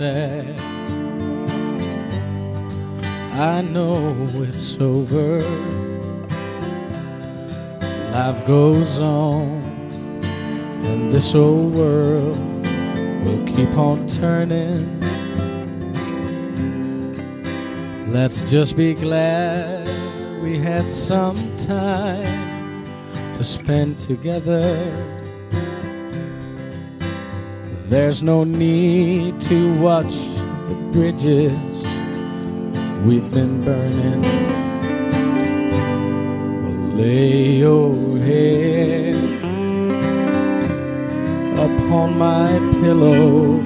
sad. I know it's over. Life goes on, and this old world will keep on turning. Let's just be glad we had some time to spend together. There's no need to watch the bridges we've been burning. Well, lay your head upon my pillow